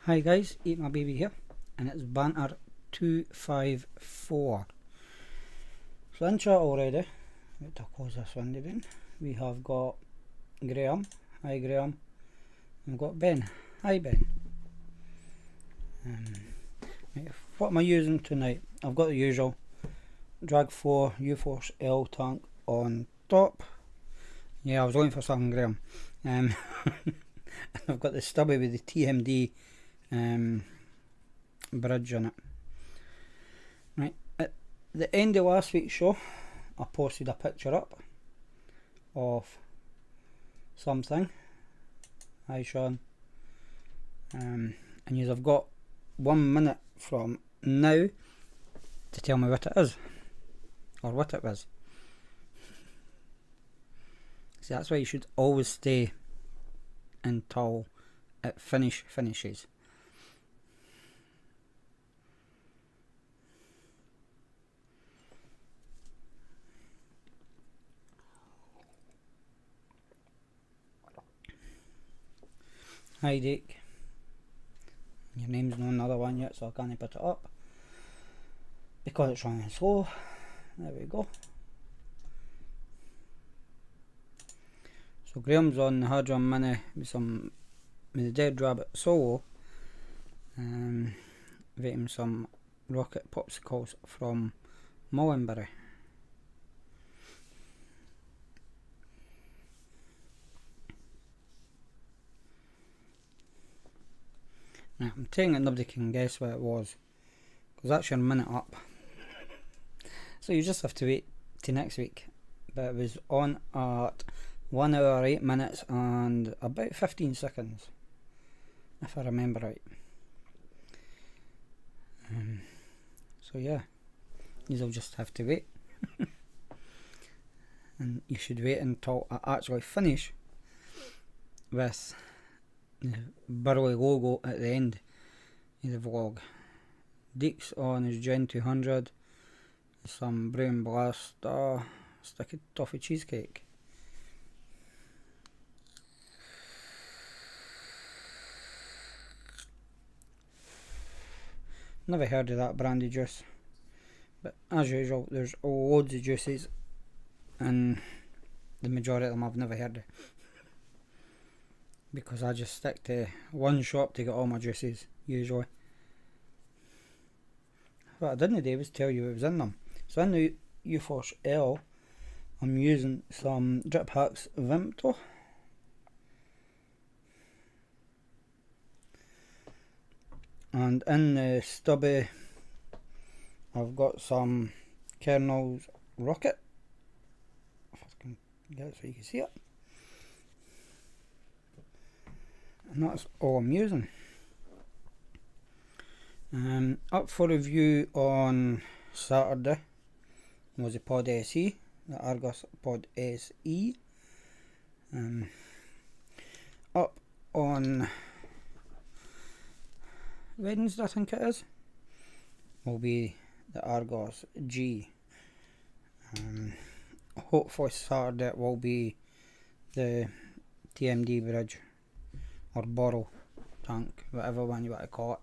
Hi guys, EatMaBB here, and it's Banter 254. So in chat already, let to close this window then. We have got Graham. Hi Graham. We've got Ben. Hi Ben. What am I using tonight? I've got the usual Drag 4 U-Force L tank on top. Yeah, I was looking for something, Graham. I've got the stubby with the TMD bridge on it. Right, at the end of last week's show, I posted a picture up of something. Hi Sean. And you've got 1 minute from now to tell me what it is, or what it was. See, that's why you should always stay until it finishes. Hi Dick. Your name's not another one yet, so I can't put it up because it's running slow. There we go. So Graham's on the hard drum mini with the Dead Rabbit solo, vaping some rocket popsicles from Mullenberry. Now, I'm telling it nobody can guess what it was, because that's your minute up. So you just have to wait till next week. But it was on at 1 hour 8 minutes and about 15 seconds, if I remember right. So yeah, you'll just have to wait. And you should wait until I actually finish with the Burley logo at the end of the vlog. Deeks on his Gen 200, some Brown Blast sticky toffee cheesecake. Never heard of that brandy juice, but as usual there's loads of juices and the majority of them I've never heard of, because I just stick to one shop to get all my juices usually. What I didn't do was tell you what was in them. So in the U-Force L, I'm using some Drip Hacks Vimto. And in the stubby, I've got some Kernels Rocket. If I can get it so you can see it. And that's all I'm using. Up for review on Saturday was the Pod SE, the Argos Pod SE. Up on Wednesday, I think it is, will be the Argos G. Hopefully Saturday it will be the TMD bridge or borrow tank, whatever one you want to call it.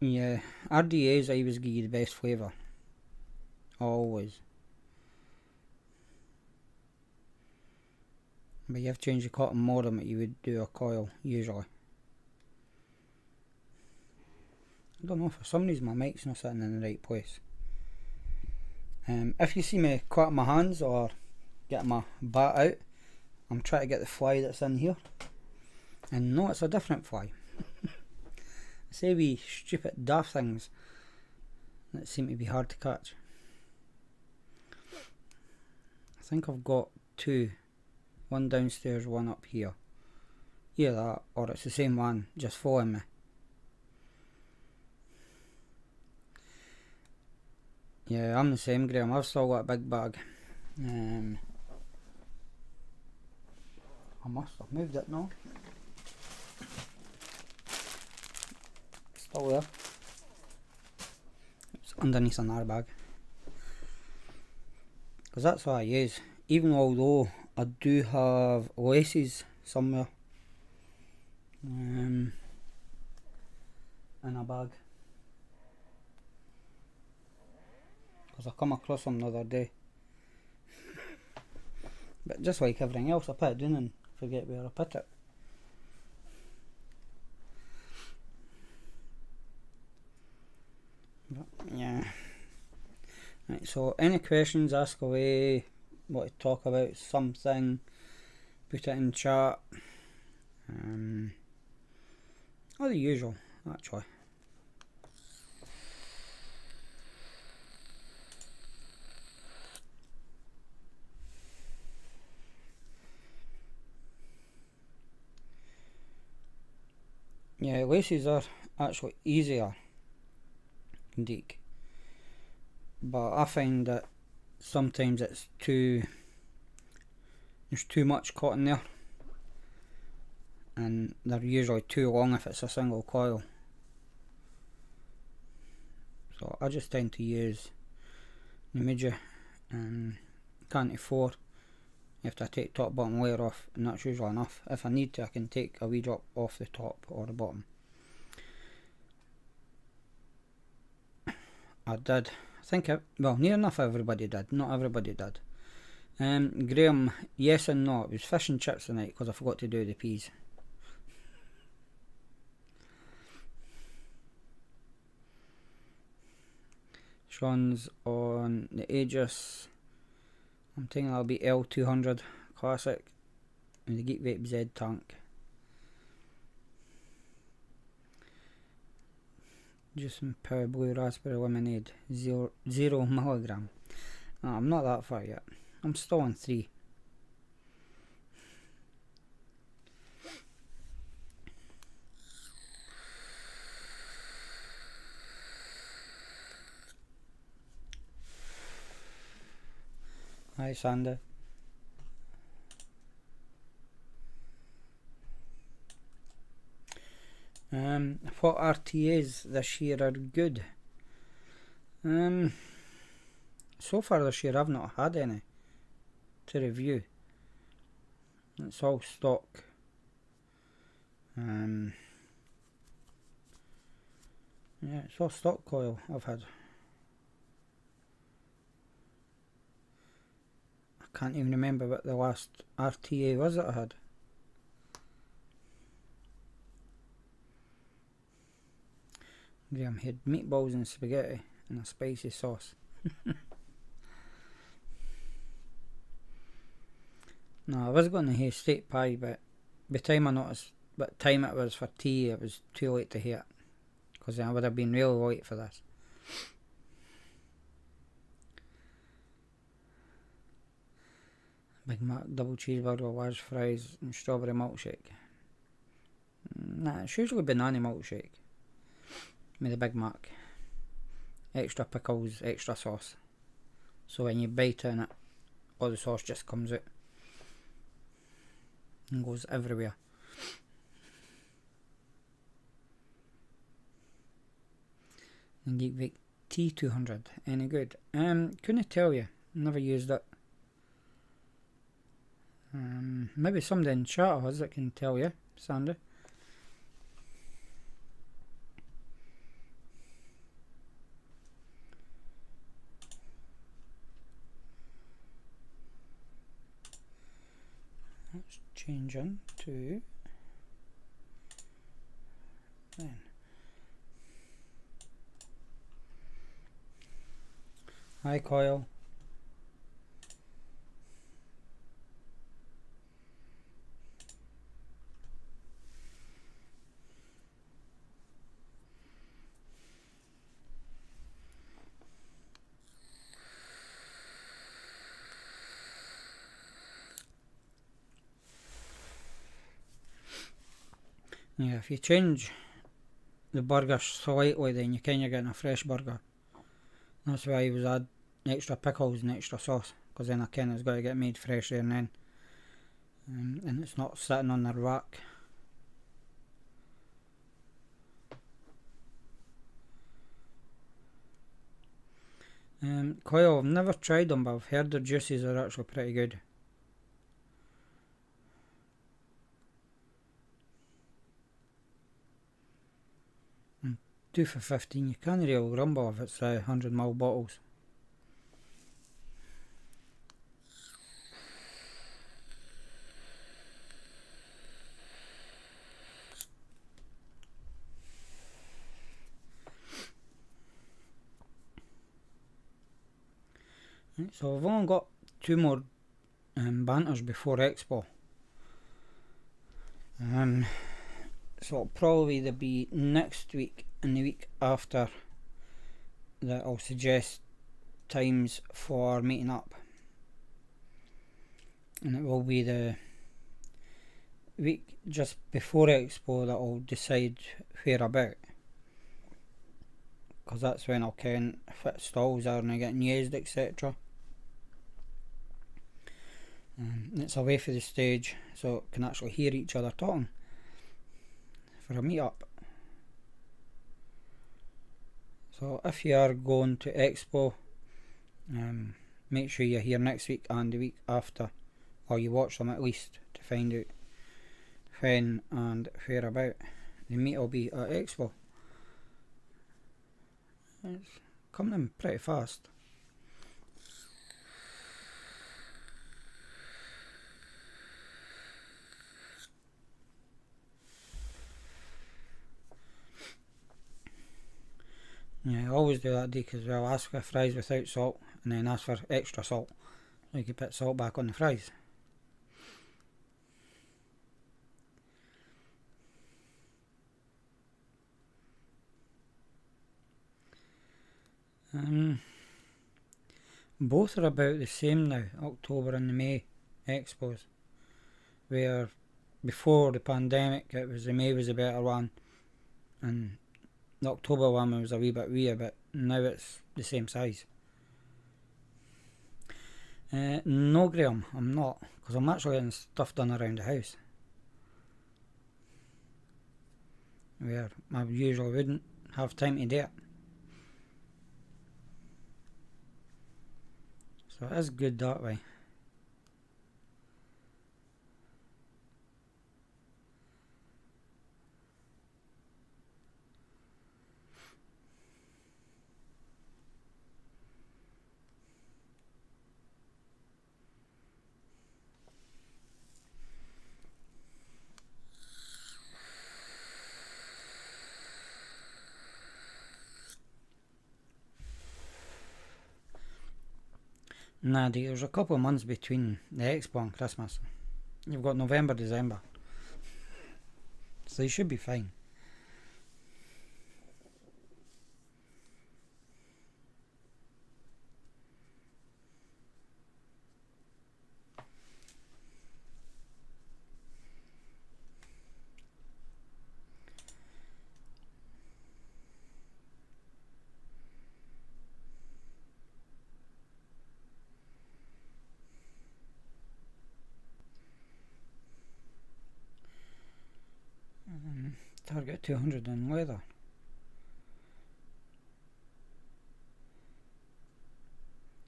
Yeah, RDAs I always give you the best flavour, always. But you have to change the cotton more than what you would do a coil usually. I don't know, for some reason my mic's not sitting in the right place. If you see me clapping my hands or getting my bat out, I'm trying to get the fly that's in here. And no, it's a different fly. I say we stupid daft things that seem to be hard to catch. I think I've got two. One downstairs, one up here. Either that, or it's the same one, just following me. Yeah, I'm the same, Graham. I've still got a big bag. I must have moved it now. Still there. It's underneath another bag. Because that's what I use. even although I do have laces somewhere in a bag, because I come across them the other day. But just like everything else, I put it down and forget where I put it. But yeah. Right, so any questions, ask away. Want to talk about something, put it in chat. All the usual, actually. Yeah, laces are actually easier indeed, but I find that sometimes there's too much cotton there, and they're usually too long if it's a single coil. So I just tend to use EatMaBB and Canty 4. You have to take top bottom layer off, and that's usually enough. If I need to, I can take a wee drop off the top or the bottom. I did. I think, well, near enough everybody did. Not everybody did. Graham, yes and no. It was fish and chips tonight because I forgot to do the peas. Sean's on the Aegis. I'm thinking that'll be L200 Classic and the Vape Z tank. Juice and Power Blue Raspberry Lemonade 0 milligram. No, I'm not that far yet. I'm still on 3. Hi Sandy. What RTAs this year are good? So far this year I've not had any to review. It's all stock. Yeah, it's all stock coil I've had. I can't even remember what the last RTA was that I had. Graham had meatballs and spaghetti and a spicy sauce. No, I was going to have steak pie, but by the time I noticed what time it was for tea, it was too late to hear it, because I would have been really late for this. Big Mac, double cheeseburger, large fries and strawberry milkshake. Nah, it's usually banana milkshake with a Big Mac. Extra pickles, extra sauce. So when you bite in it, all the sauce just comes out and goes everywhere. And Geek T200, any good? Couldn't tell you. Never used it. Maybe somebody in chat has that can tell you, Sandy. Let's change on to then. Hi Coil. Yeah, if you change the burger slightly, then you're kind of getting a fresh burger. That's why I was add extra pickles and extra sauce, because then I kind of it's got to get made fresh there and then, and it's not sitting on the rack. Coil, I've never tried them, but I've heard their juices are actually pretty good. 2 for 15. You can't really grumble if it's 100ml bottles. Right, so I've only got 2 more banters before Expo. So it'll probably either be next week and the week after that I'll suggest times for meeting up, and it will be the week just before Expo that I'll decide where about, because that's when I'll ken if it stalls are and getting used, etc. It's away from the stage, so it can actually hear each other talking for a meet up. So if you are going to Expo, make sure you're here next week and the week after, or you watch them at least, to find out when and where about the meet will be at Expo. It's coming in pretty fast. Yeah, I always do that, Deke, as well. Ask for fries without salt, and then ask for extra salt, so you can put salt back on the fries. Both are about the same now, October and the May expos, where before the pandemic it was the May was a better one, and the October one was a wee bit weird, but now it's the same size. No, Graham, I'm not, because I'm actually getting stuff done around the house, where I usually wouldn't have time to do it. So it is good that way. Nah, there's a couple of months between the Expo and Christmas. You've got November, December, so you should be fine. Target 200 in leather.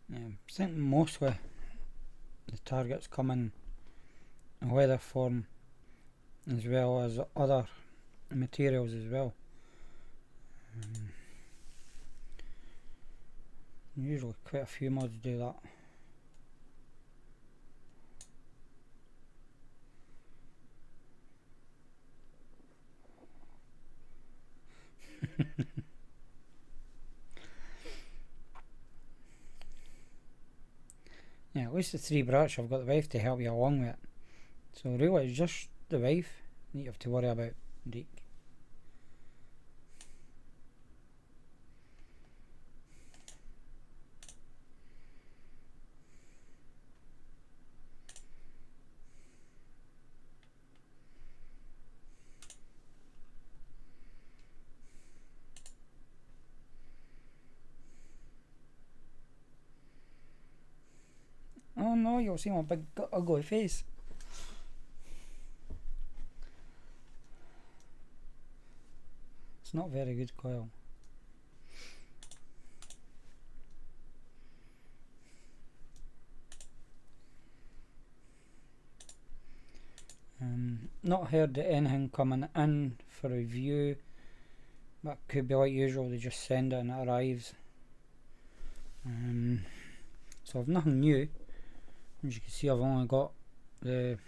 Yeah, I think mostly the targets come in leather form as well as other materials as well. Usually quite a few mods do that. Yeah, at least the 3 brats, I've got the wife to help you along with it. So really it's just the wife that you have to worry about, Deke. Oh no, you'll see my big ugly face. It's not very good coil. Not heard anything coming in for review But could be like usual, they just send it and it arrives. So I've nothing new. As you can see, I've only got the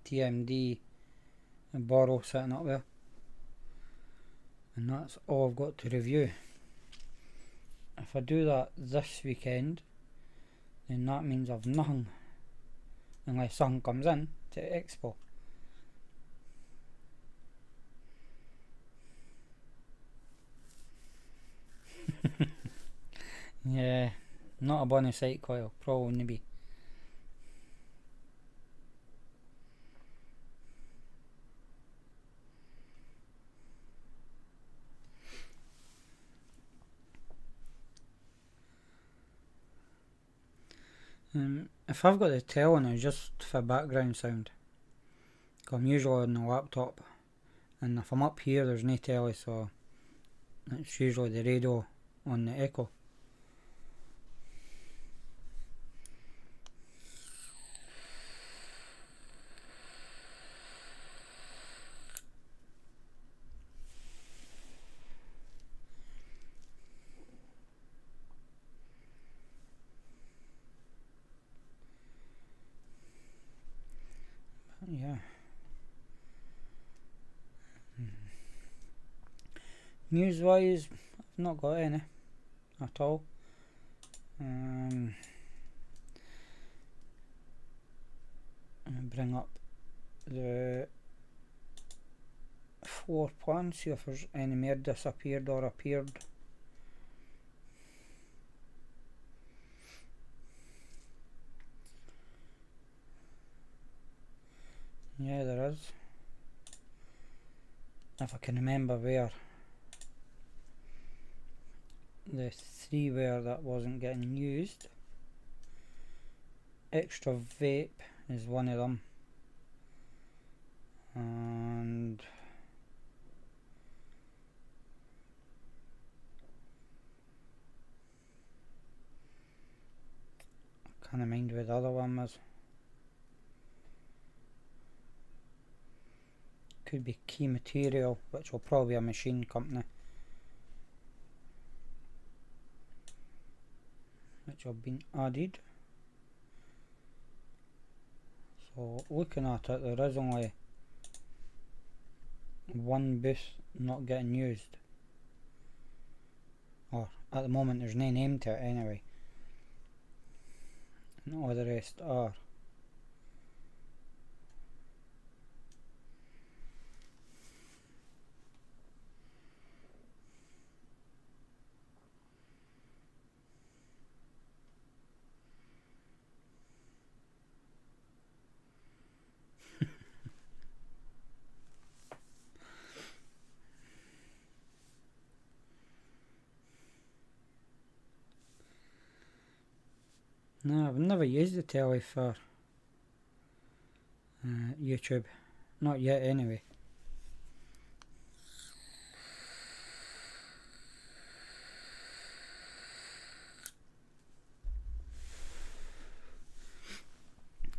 TMD and Borrow sitting up there, and that's all I've got to review. If I do that this weekend, then that means I've nothing unless something comes in to Expo. Yeah, not a bonus site coil, probably be. If I've got the tele on, it's just for background sound. I'm usually on the laptop, and if I'm up here, there's no telly, so it's usually the radio on the Echo. Yeah. News wise, I've not got any at all. Bring up the floor plan, see if there's any more disappeared or appeared. Yeah, there is. If I can remember where the 3 were that wasn't getting used. Extra Vape is one of them, and I can't mind where the other one was. Could be Key Material, which will probably be a machine company, which have been added. So looking at it, there is only one booth not getting used, or at the moment there's no name to it anyway, and all the rest are. No, I've never used the telly for YouTube, not yet anyway.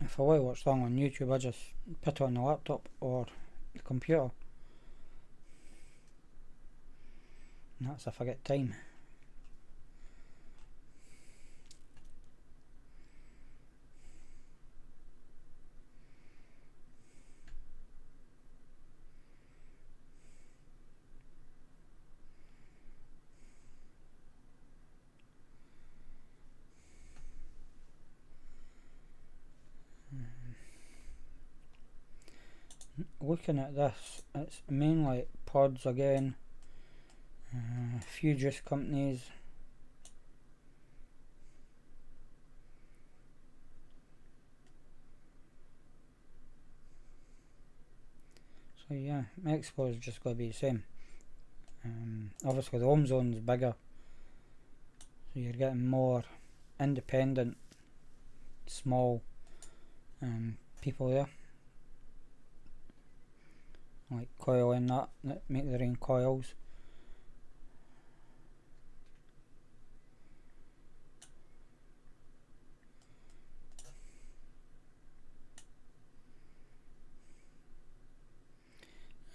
If I want to watch something on YouTube, I just put it on the laptop or the computer, and that's if I get time. Looking at this, it's mainly pods again, a few juice companies. So yeah, Expo is just going to be the same. Obviously the home zone is bigger, so you're getting more independent, small people there, like Coil and that make their own coils.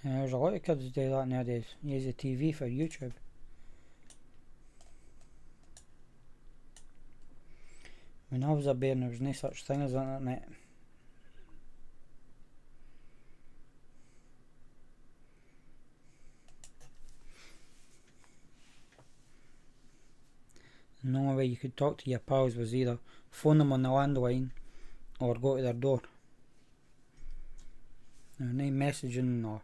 Yeah, there's a lot of kids do that nowadays. Use the TV for YouTube. When I was a bairn, there was no such thing as internet. And the only way you could talk to your pals was either phone them on the landline or go to their door. There was no messaging or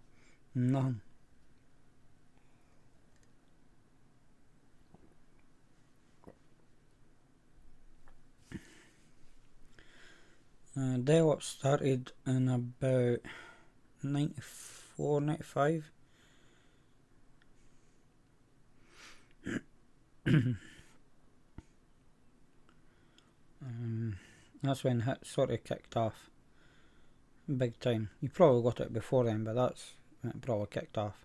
nothing. Dial-up started in about 94, 95. That's when it sort of kicked off big time. You probably got it before then, but that's when it probably kicked off.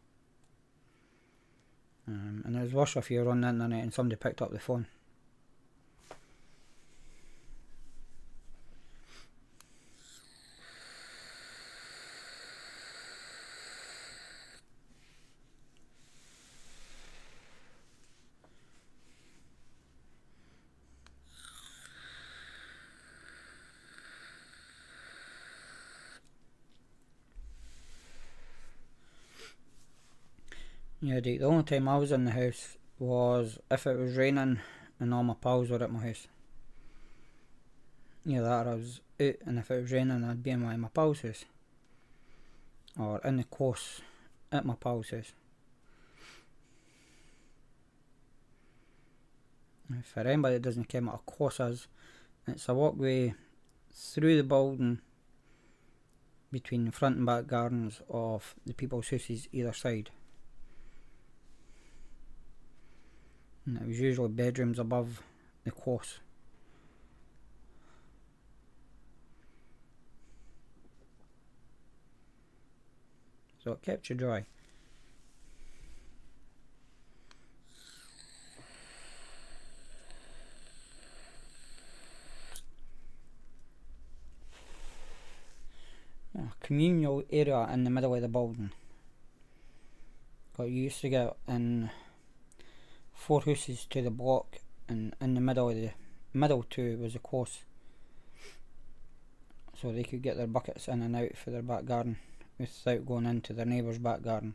And it was worse if you were on the internet and somebody picked up the phone. Yeah, the only time I was in the house was if it was raining and all my pals were at my house. Yeah, that I was out, and if it was raining I'd be in my pals' house. Or in the course at my pals' house. For anybody that doesn't care what a course is, it's a walkway through the building between the front and back gardens of the people's houses either side. And it was usually bedrooms above the course. So it kept you dry. A communal area in the middle of the building. Got used to get in 4 houses to the block, and in the middle two was the course, so they could get their buckets in and out for their back garden without going into their neighbour's back garden.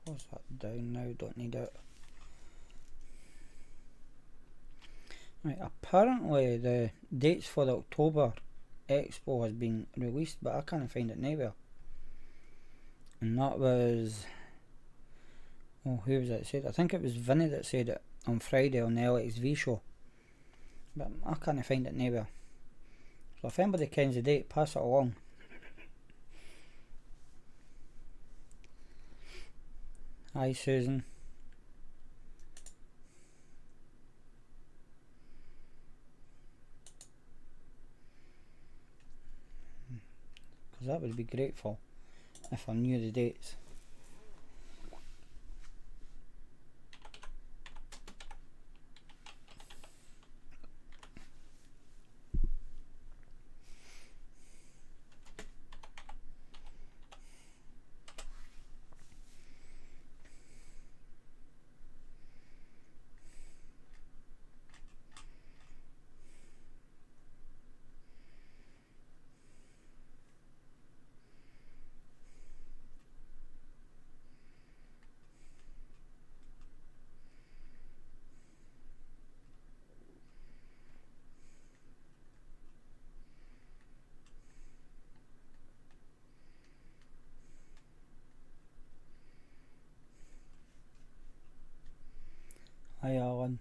Close that down now, don't need it. Right, apparently the dates for the October Expo has been released, but I can't find it nowhere. And that was, oh, who was it that said it? I think it was Vinny that said it on Friday on the LXV show, but I can't find it nowhere. So if anybody kens the date, pass it along. Hi Susan. Because that would be grateful if I knew the dates. Hi Alan.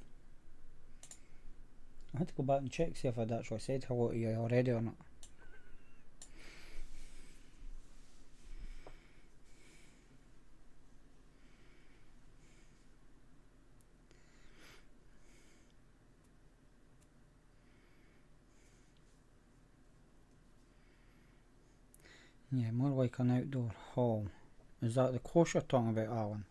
I had to go back and check, see if I'd actually said hello to you already or not. Yeah, more like an outdoor hall Is that the course you're talking about, Alan?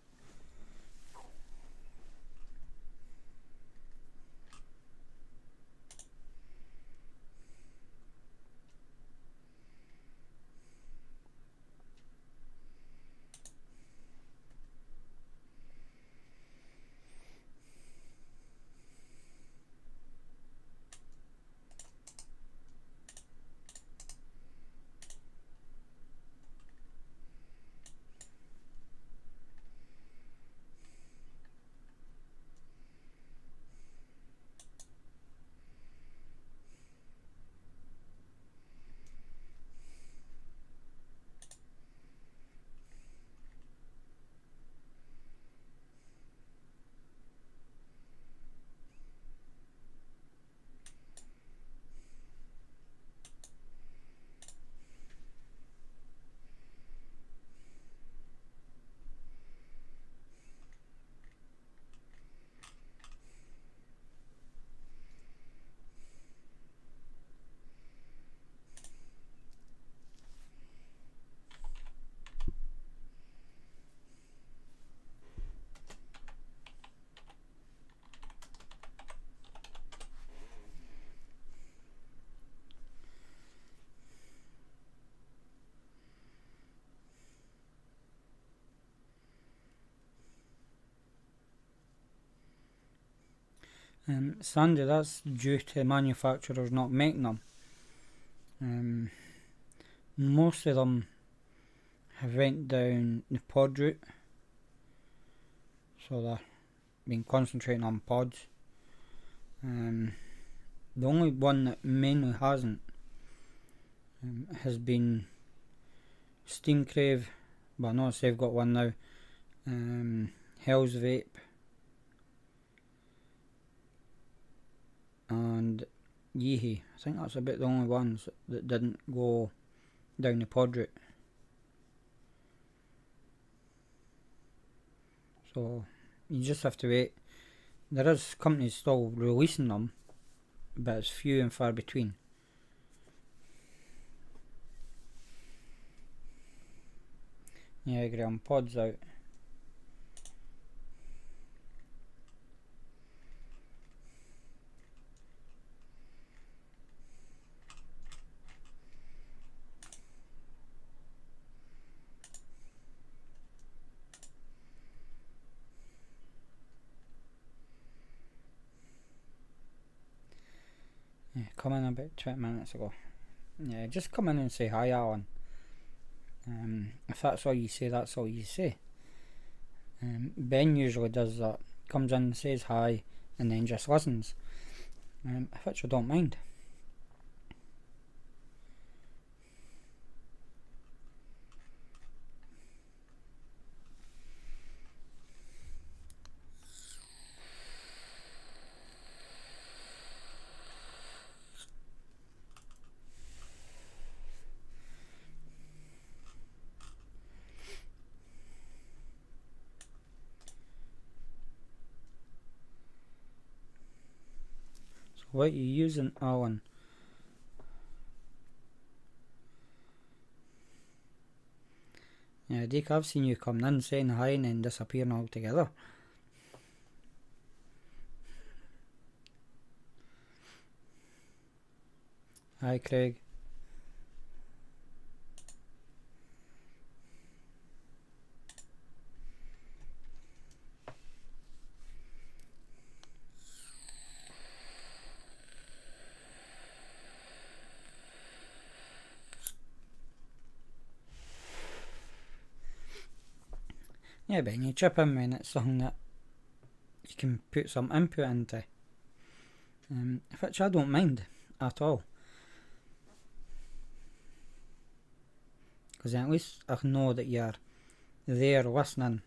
Sandy, that's due to manufacturers not making them. Most of them have went down the pod route, so they've been concentrating on pods. The only one that mainly hasn't has been Steam Crave, but I notice they've got one now. Hell's Vape and Yeehee. I think that's about the only ones that didn't go down the pod route. So you just have to wait. There is companies still releasing them, but it's few and far between. Yeah, Graham, pods out. Yeah, come in about 20 minutes ago. Yeah, just come in and say hi, Alan. If that's all you say, that's all you say. Ben usually does that. Comes in, says hi, and then just listens. Which I don't mind. So what are you using, Alan? Yeah, Dick, I've seen you coming in, saying hi, and then disappearing altogether. Hi, Craig. Yeah, Ben, you chip in when it's something that you can put some input into. Which I don't mind at all. Because at least I know that you're there listening,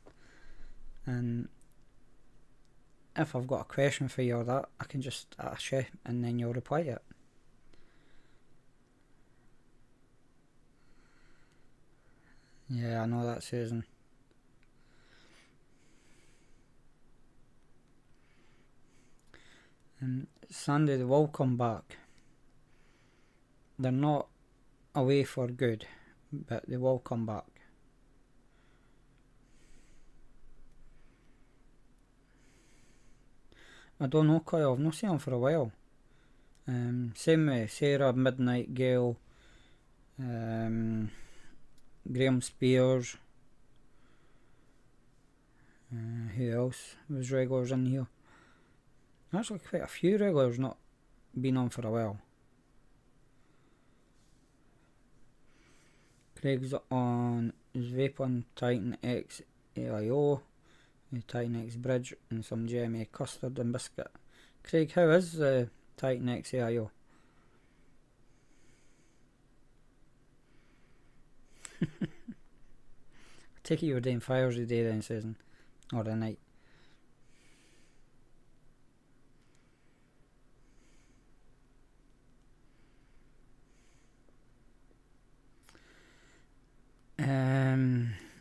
and if I've got a question for you or that, I can just ask you and then you'll reply it. Yeah, I know that, Susan. Sandy, they will come back. They're not away for good, but they will come back. I don't know, Kyle, I've not seen him for a while. Same with Sarah, Midnight Gale, Graham Spears. Who else was regulars in here? Actually, quite a few regulars not been on for a while. Craig's on his Vape on Titan X AIO, Titan X Bridge, and some GMA custard and biscuit. Craig, how is the Titan X AIO? I take it you were doing fires the day then, Susan, or the night.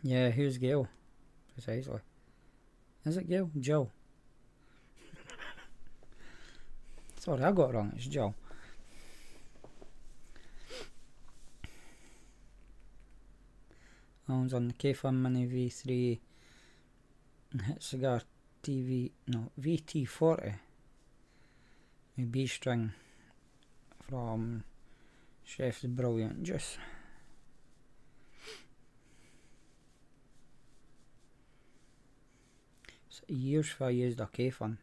Yeah, who's Gail? Precisely. Is it Gail? Joe. Sorry, I got it wrong. It's Joe. Owns on the K-Fun Mini V3 and Hit Cigar VT40 with B-string from Chef's Brilliant Juice. It's years for I used a K-Fun.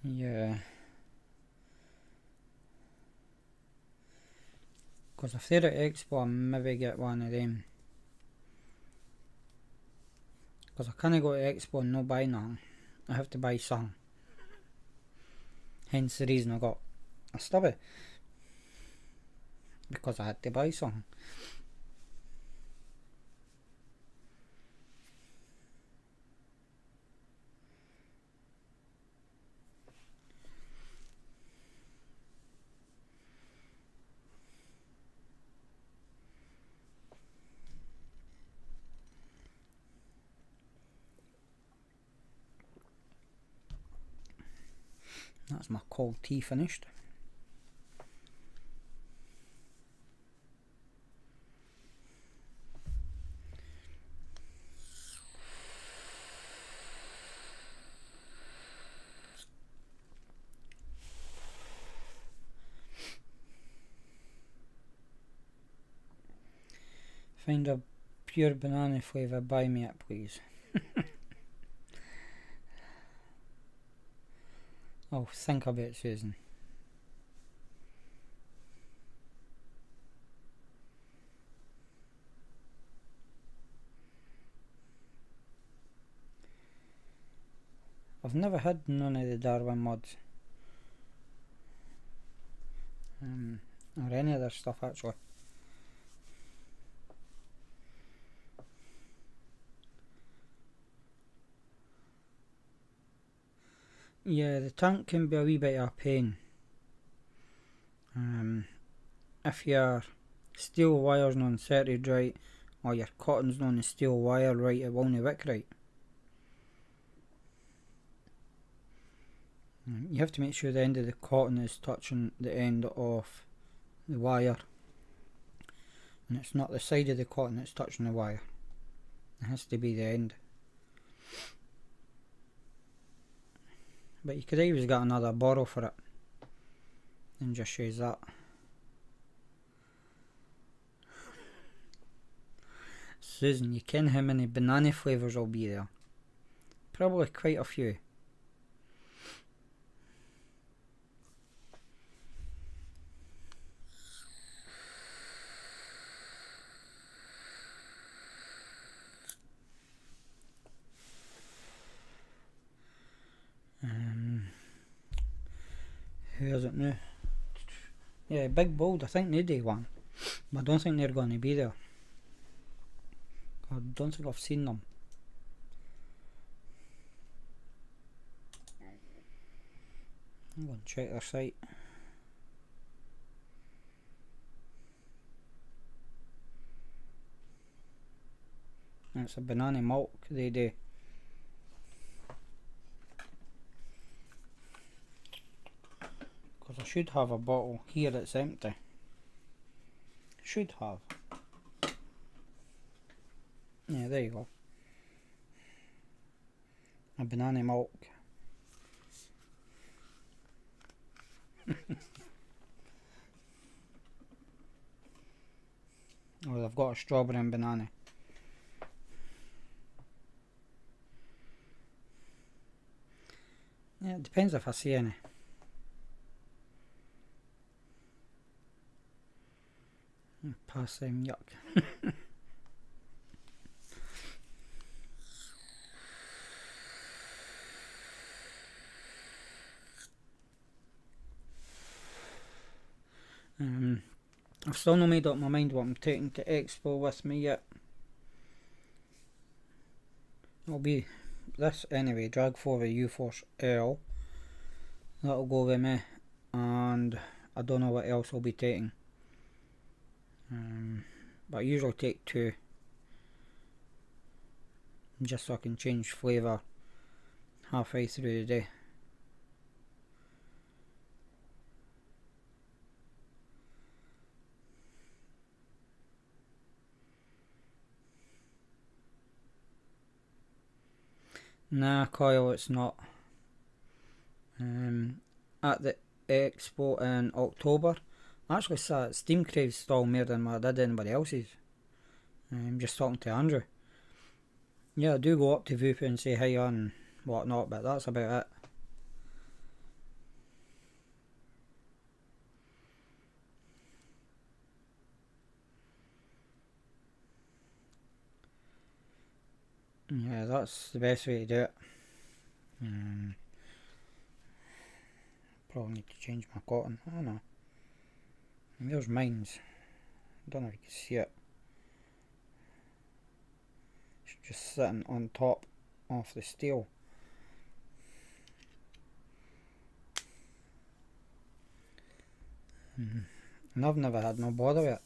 Yeah. Because if they're at Expo, I'll maybe get one of them. Because I can't go to Expo and not buy nothing. I have to buy something. Hence the reason I got a stubby. Because I had to buy something. That's my cold tea finished. Find a pure banana flavour, buy me it please. Oh, think about it, Susan. I've never had none of the Darwin mods. Or any other stuff actually. Yeah, the tank can be a wee bit of a pain. If your steel wire's not inserted right, or your cotton's not in steel wire right, it won't wick right. You have to make sure the end of the cotton is touching the end of the wire, and it's not the side of the cotton that's touching the wire. It has to be the end. But you could always get another bottle for it and just use that. Susan, you ken how many banana flavours will be there? Probably quite a few. Who is it now? Yeah, Big Bold, I think they do one, but I don't think they're going to be there. I don't think I've seen them. I'm going to check their site. It's a banana milk they do. Because I should have a bottle here that's empty. Should have. Yeah, there you go. A banana milk. Well, I've got a strawberry and banana. Yeah, it depends if I see any. Pass them, yuck. I've still not made up my mind what I'm taking to Expo with me yet. It'll be this anyway, Drag 4 with U-Force L. That'll go with me, and I don't know what else I'll be taking. But I usually take 2, just so I can change flavour halfway through the day. Nah, Coil, it's not. At the Expo in October, I actually sat at Steam Crave's stall more than I did anybody else's. I'm just talking to Andrew. Yeah, I do go up to Vape and say hi and whatnot, but that's about it. Yeah, that's the best way to do it. Probably need to change my cotton. I don't know. And there's mines. I don't know if you can see it. It's just sitting on top of the steel. And I've never had no bother with it.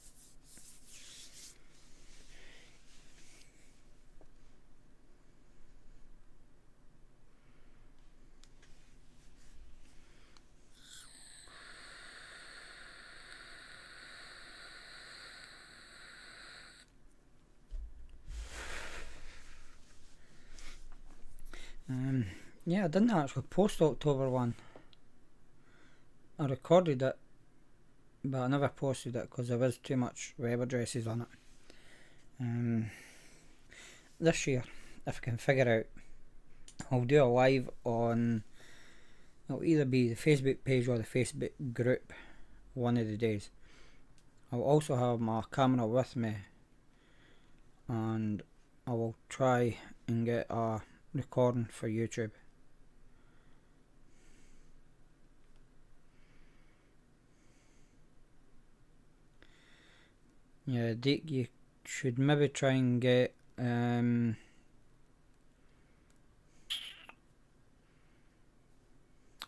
Yeah, I didn't actually post October one. I recorded it, but I never posted it because there was too much web addresses on it. This year, if I can figure out, I'll do a live on, it'll either be the Facebook page or the Facebook group one of the days. I'll also have my camera with me, and I will try and get a recording for YouTube. Yeah, Dick, you should maybe try and get a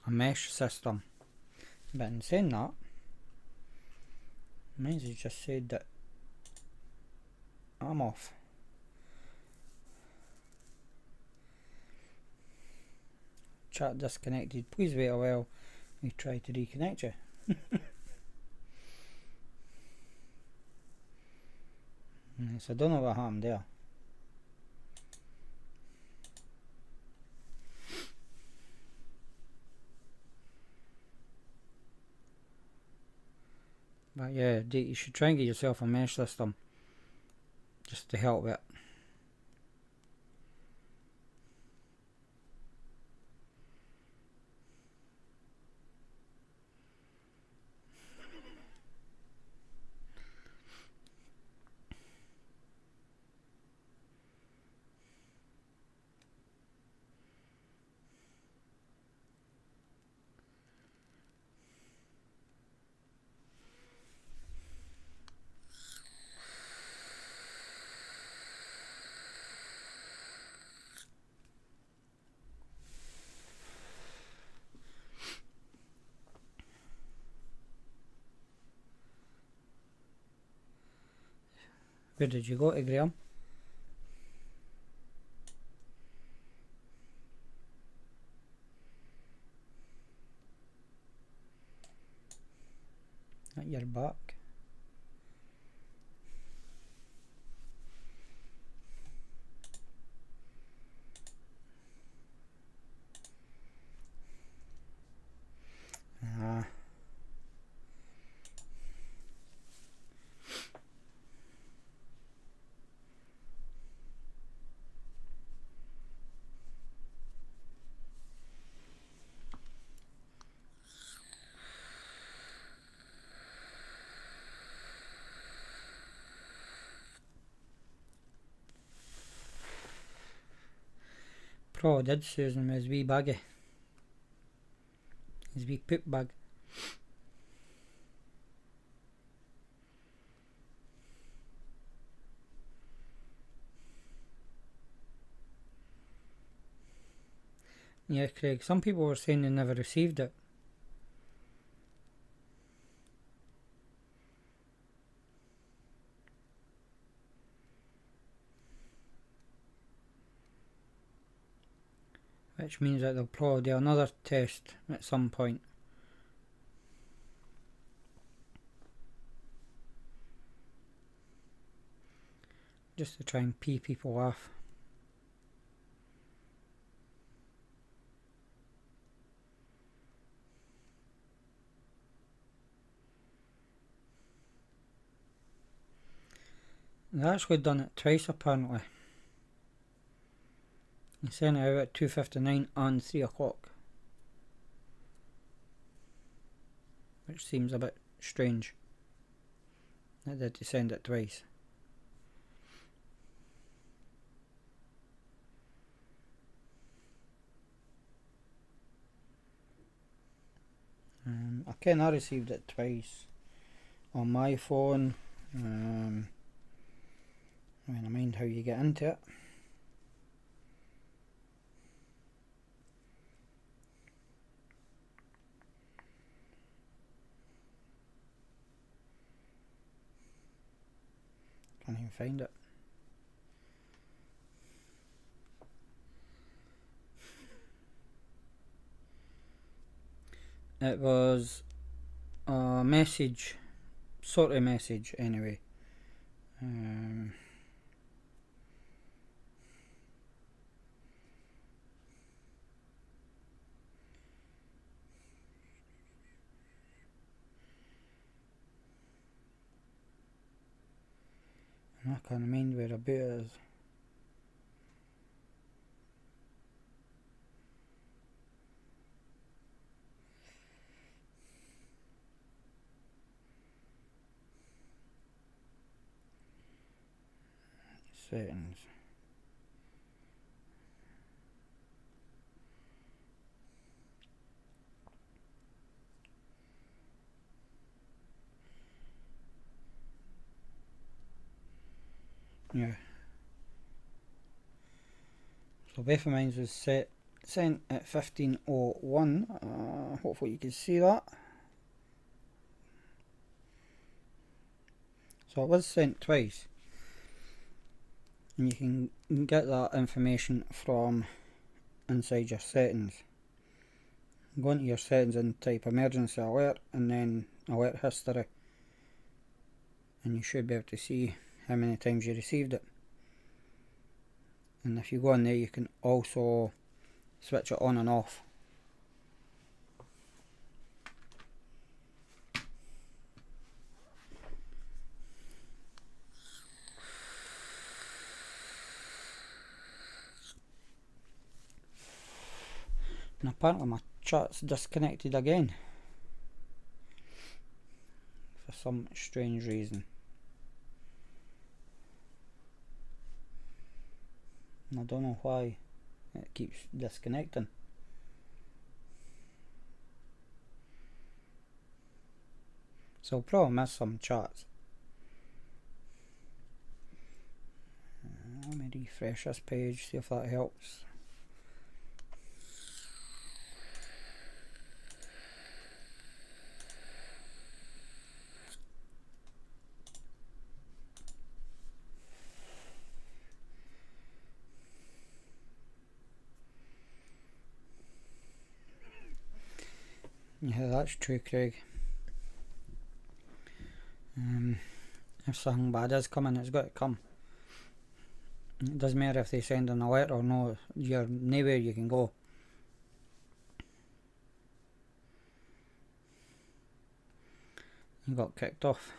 mesh system. But in saying that, mine has just said that I'm off. Chat disconnected. Please wait a while. We try to reconnect you. So I don't know what happened there. But yeah, you should try and get yourself a mesh system just to help it. Where did you go to, Graham? At your back. Ah. Probably did Susan with his wee baggie. His wee poop bag. Yeah, Craig, some people were saying they never received it. Which means that they'll probably do another test at some point. Just to try and pee people off. They actually done it twice apparently. He sent it out at 2:59 and 3 o'clock. Which seems a bit strange. That did to send it twice. I received it twice on my phone. I mind how you get into it. Can't even find it. It was a message, sort of message anyway. I can't mind where about it is. Settings. Yeah. So both of mine was sent at 15:01. Hopefully you can see that. So it was sent twice. And you can get that information from inside your settings. Go into your settings and type emergency alert and then alert history. And you should be able to see how many times you received it. And if you go in there you can also switch it on and off. And apparently my chat's disconnected again for some strange reason. And I don't know why it keeps disconnecting. So I'll probably miss some chats. Let me refresh this page, see if that helps. Yeah, that's true, Craig. If something bad is coming, it's got to come. It doesn't matter if they send an alert or no, you're nowhere you can go. You got kicked off.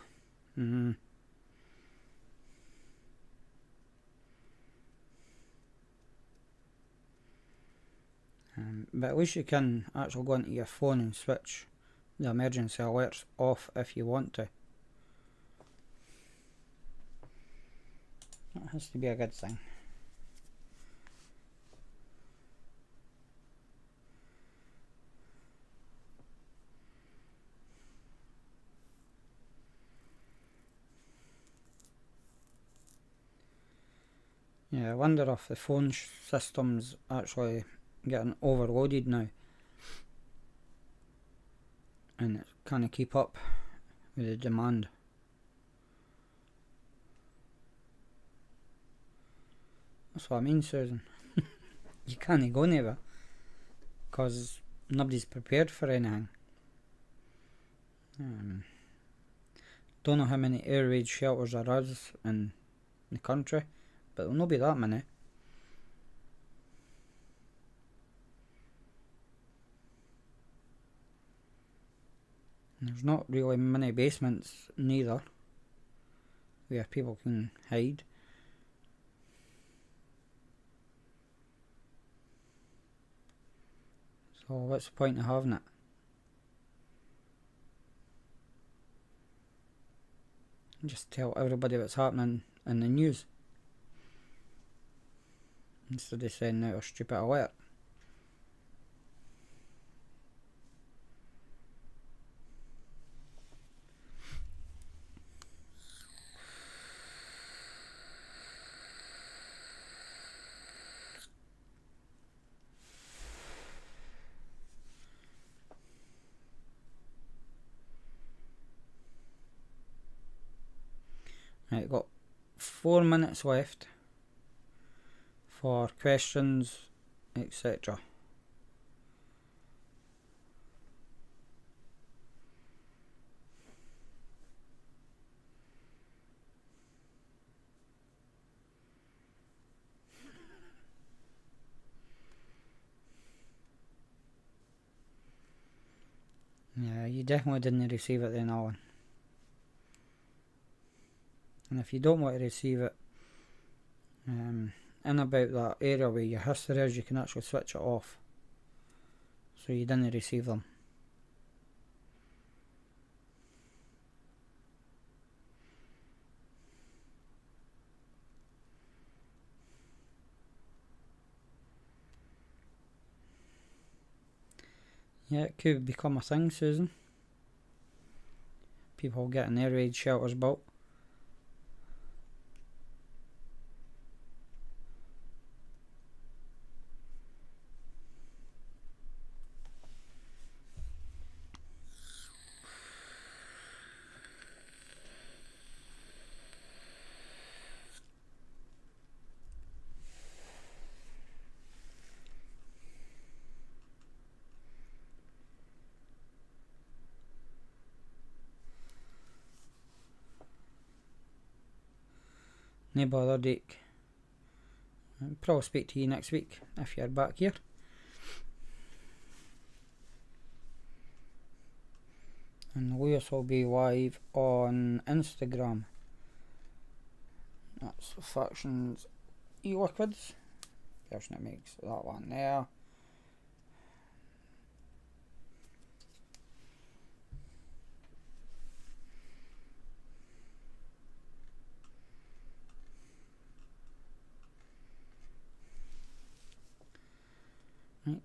But at least you can actually go into your phone and switch the emergency alerts off if you want to. That has to be a good thing. Yeah, I wonder if the phone system's actually getting overloaded now and it can't keep up with the demand. That's what I mean, Susan. You can't go anywhere because nobody's prepared for anything. Don't know how many air raid shelters there is in the country, but there'll not be that many. There's not really many basements neither where people can hide. So what's the point of having it? Just tell everybody what's happening in the news instead of sending out a stupid alert. Right, got 4 minutes left for questions, etc. Yeah, you definitely didn't receive it then, Alan. And if you don't want to receive it, in about that area where your history is, you can actually switch it off so you didn't receive them. Yeah, it could become a thing, Susan. People getting air raid shelters built. No bother, Dick. I'll probably speak to you next week if you're back here. And Lewis will be live on Instagram. That's Factions E-Liquids. Person that makes that one there. Right,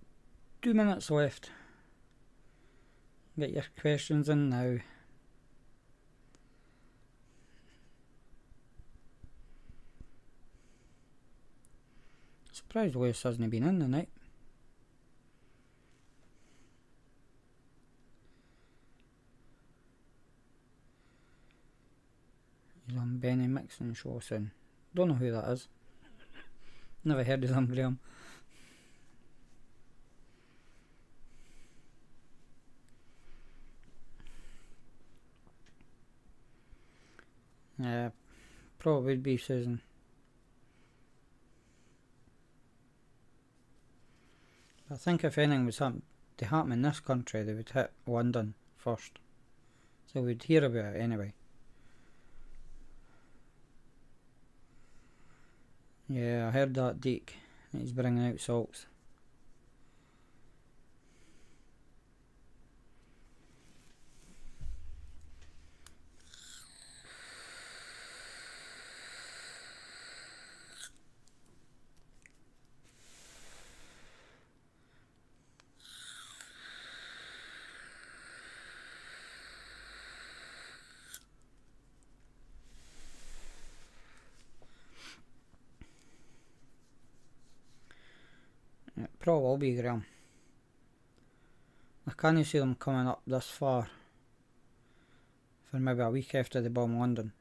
2 minutes left. Get your questions in now. Surprised Lewis hasn't been in tonight. He's on Benny Mixon show soon. Don't know who that is. Never heard of them, Graham. Yeah, probably would be, Susan. I think if anything was to happen in this country, they would hit London first. So we'd hear about it anyway. Yeah, I heard that Deke. He's bringing out salts. It probably will be, Graham. I can't see them coming up this far for maybe a week after they bomb London.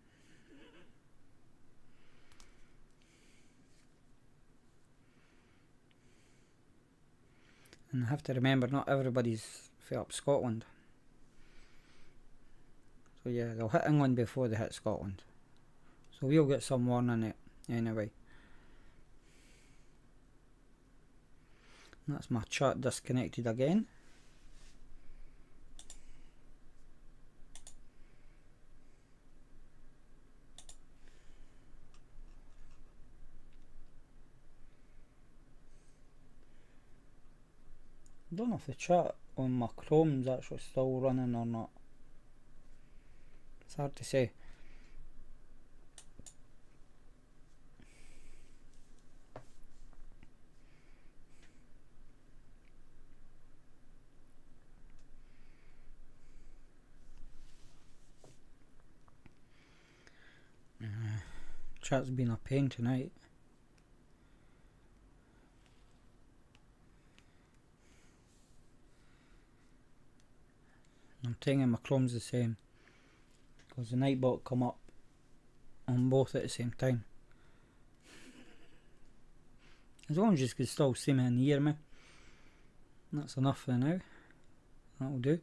And I have to remember, not everybody's fit up Scotland. So yeah, they'll hit England before they hit Scotland. So we'll get some warning it anyway. That's my chat disconnected again. I don't know if the chat on my Chrome's actually still running or not. It's hard to say. Chat's been a pain tonight. I'm thinking my Chrome's the same, because the Nightbot come up on both at the same time. As long as you can still see me and hear me, that's enough for now. That'll do.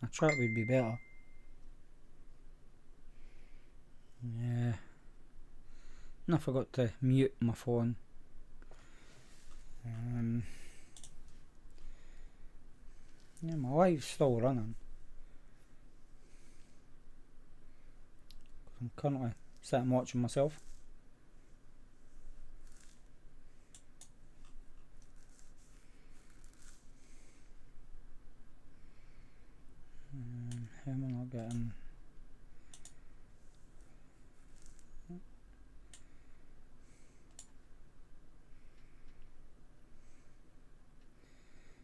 A chat would be better. Yeah. And I forgot to mute my phone. Yeah, my live's still running. I'm currently sitting watching myself. How am I not getting...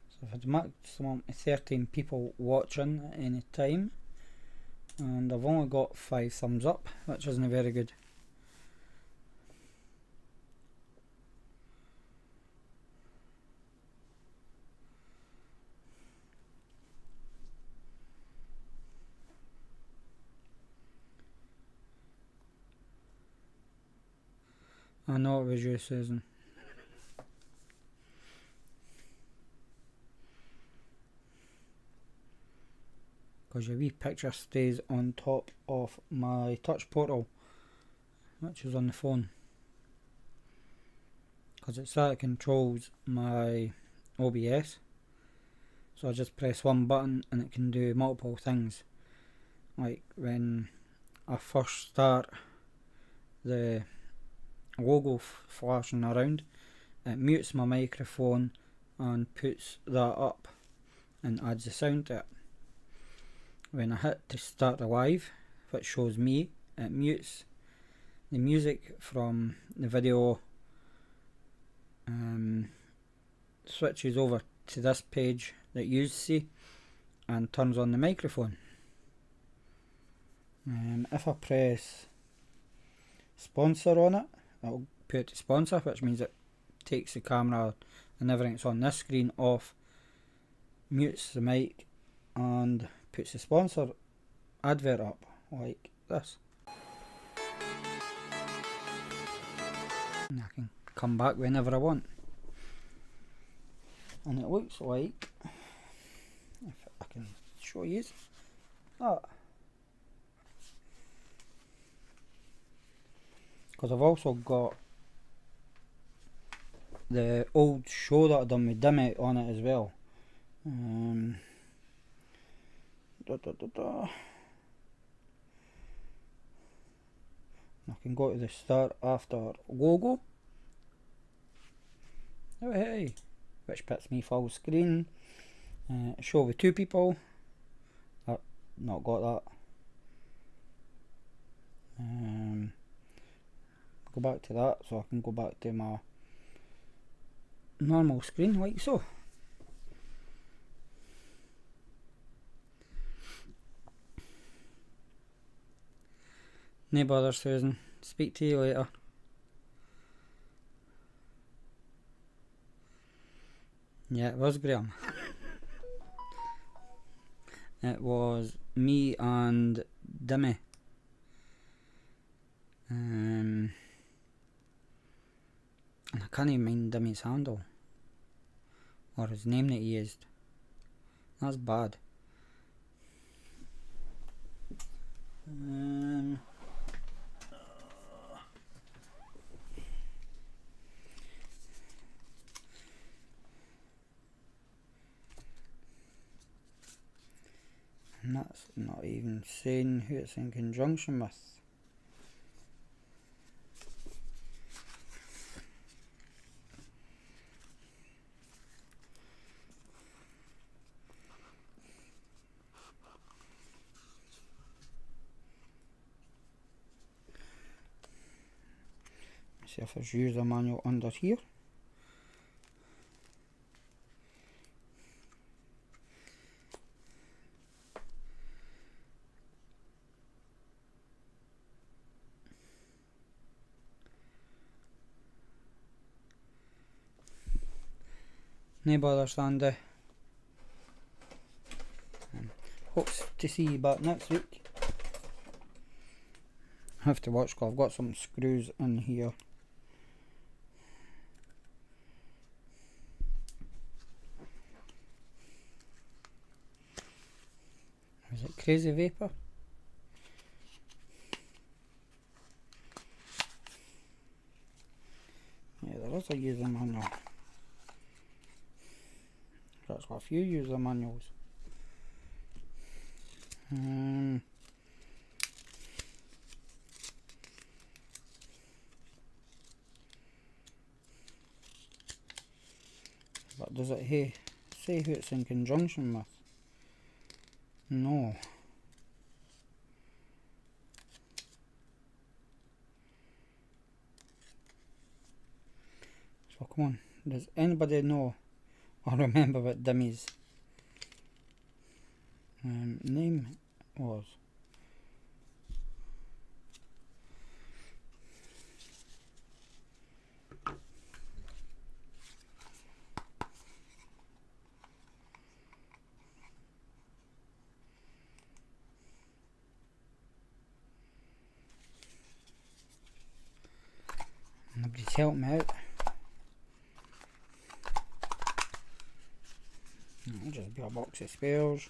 So I've had maximum 13 people watching at any time, and I've only got 5 thumbs up, which isn't very good. I know it was you, Susan. Because your wee picture stays on top of my touch portal, which is on the phone. Because it's that controls my OBS. So I just press one button and it can do multiple things. Like when I first start the logo flashing around, it mutes my microphone and puts that up and adds the sound to it. When I hit to start the live, which shows me, it mutes the music from the video, switches over to this page that you see, and turns on the microphone. If I press sponsor on it, it'll put it to sponsor, which means it takes the camera and everything that's on this screen off, mutes the mic, and puts the sponsor advert up like this. And I can come back whenever I want. And it looks like, if I can show you that, because I've also got the old show that I done with Dimmy on it as well. I can go to the start after logo. Oh hey, which puts me full screen. Show with 2 people. Not got that. Go back to that so I can go back to my normal screen like so. No bother, Susan. Speak to you later. Yeah, it was Graham. It was me and Dimmy. And I can't even mind Dimmy's handle. Or his name that he used. That's bad. And that's not even saying who it's in conjunction with. See if there's user manual under here. No bother, Sandy. Hope to see you back next week. I have to watch because I've got some screws in here. Is it Crazy Vapor? Yeah, there is a user manual. That's got a few user manuals. But does it say who it's in conjunction with? No. So come on, does anybody know or remember what Dimmy's name was? Nobody's helped me out. It'll just be a box of spares.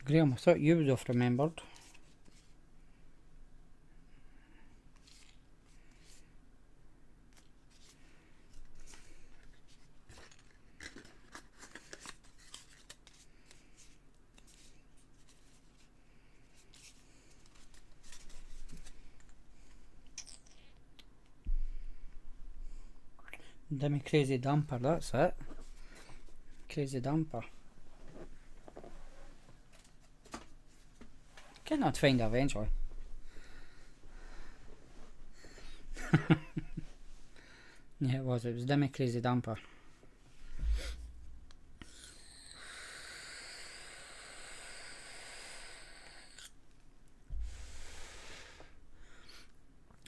Graham, I thought you would have remembered. Dimmy Crazy Damper, that's it. Crazy Damper. Cannot find it eventually. Yeah, it was Dimmy Crazy Damper.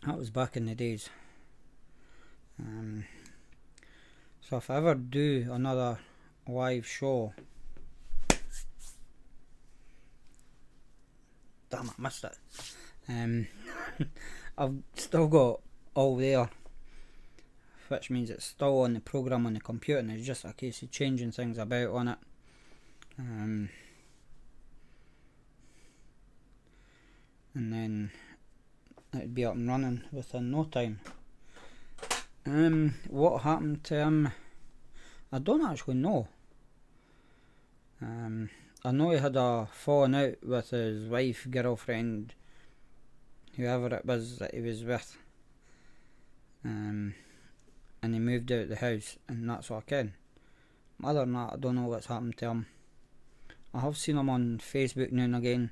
That was back in the days. So if I ever do another live show, damn, I missed it. I've still got all there, which means it's still on the program on the computer, and it's just a case of changing things about on it. And then it'd be up and running within no time. What happened to him? I don't actually know. I know he had a falling out with his wife, girlfriend, whoever it was that he was with, and he moved out of the house, and that's what I can. Other than that, I don't know what's happened to him. I have seen him on Facebook now and again,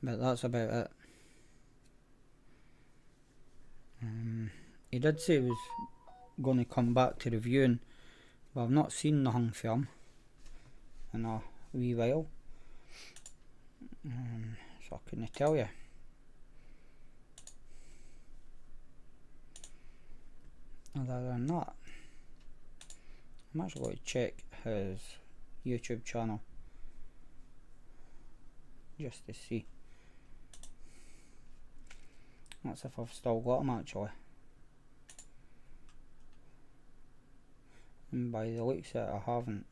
but that's about it. He did say he was going to come back to reviewing, but I've not seen nothing from him in a wee while, so I couldn't tell you. Other than that, I'm actually going to check his YouTube channel just to see. That's if I've still got him actually. And by the looks of it, I haven't.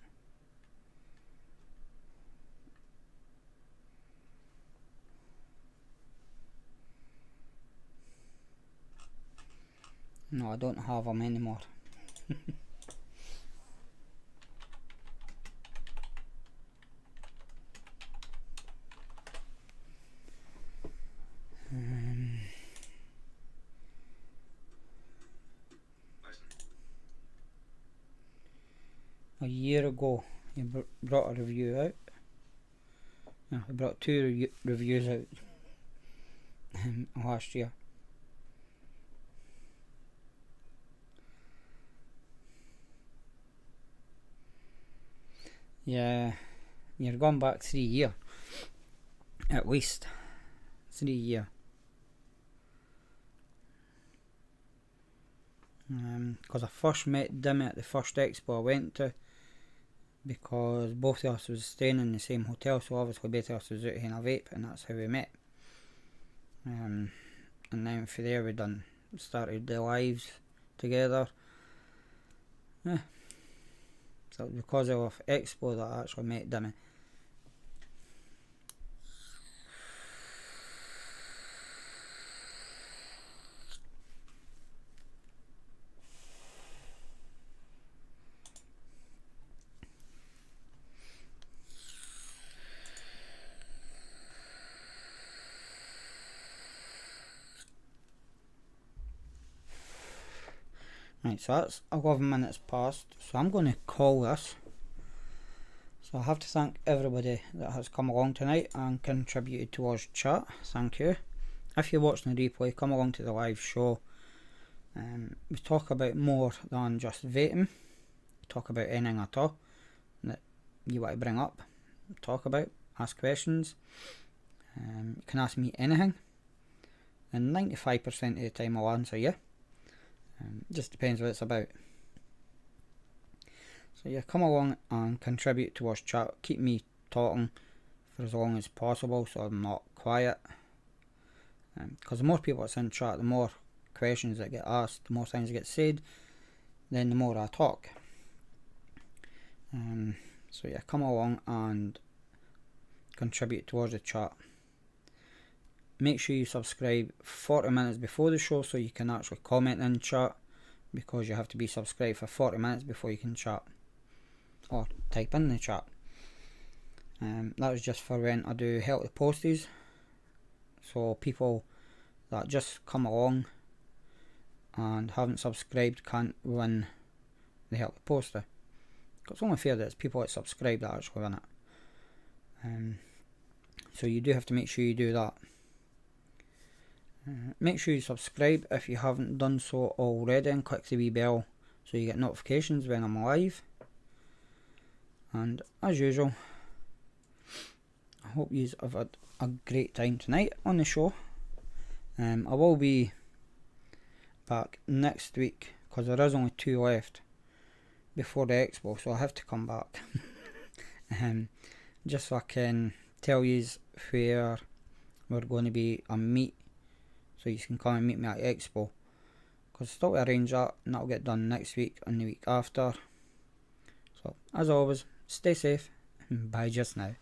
No, I don't have him anymore. A year ago, he brought a review out. No, he brought two reviews out last year. Yeah, you're going back 3 years, at least 3 years. Because I first met Dimmy at the first expo I went to, because both of us was staying in the same hotel, so obviously both of us was out having a vape, and that's how we met. And then from there we started the lives together. Yeah. So it was because of expo that I actually met Dimmy. Right, so that's 11 minutes past, so I'm going to call this. So I have to thank everybody that has come along tonight and contributed towards chat. Thank you. If you're watching the replay, come along to the live show. We talk about more than just vaping. We talk about anything at all that you want to bring up, talk about, ask questions. You can ask me anything, and 95% of the time I'll answer you. Just depends what it's about. So yeah, come along and contribute towards chat. Keep me talking for as long as possible, so I'm not quiet. Because the more people that's in chat, the more questions that get asked, the more things that get said, then the more I talk. So yeah, come along and contribute towards the chat. Make sure you subscribe 40 minutes before the show so you can actually comment in chat, because you have to be subscribed for 40 minutes before you can chat or type in the chat. That was just for when I do healthy posties, so people that just come along and haven't subscribed can't win the healthy poster. It's only fair that it's people that subscribe that actually win it. So you do have to make sure you do that. Make sure you subscribe if you haven't done so already, and click the wee bell so you get notifications when I'm live. And as usual, I hope you have had a great time tonight on the show. I will be back next week because there is only 2 left before the expo, so I have to come back just so I can tell you where we're going to be a meet, so you can come and meet me at Expo, because still to arrange that, and that'll get done next week and the week after. So as always, stay safe and bye just now.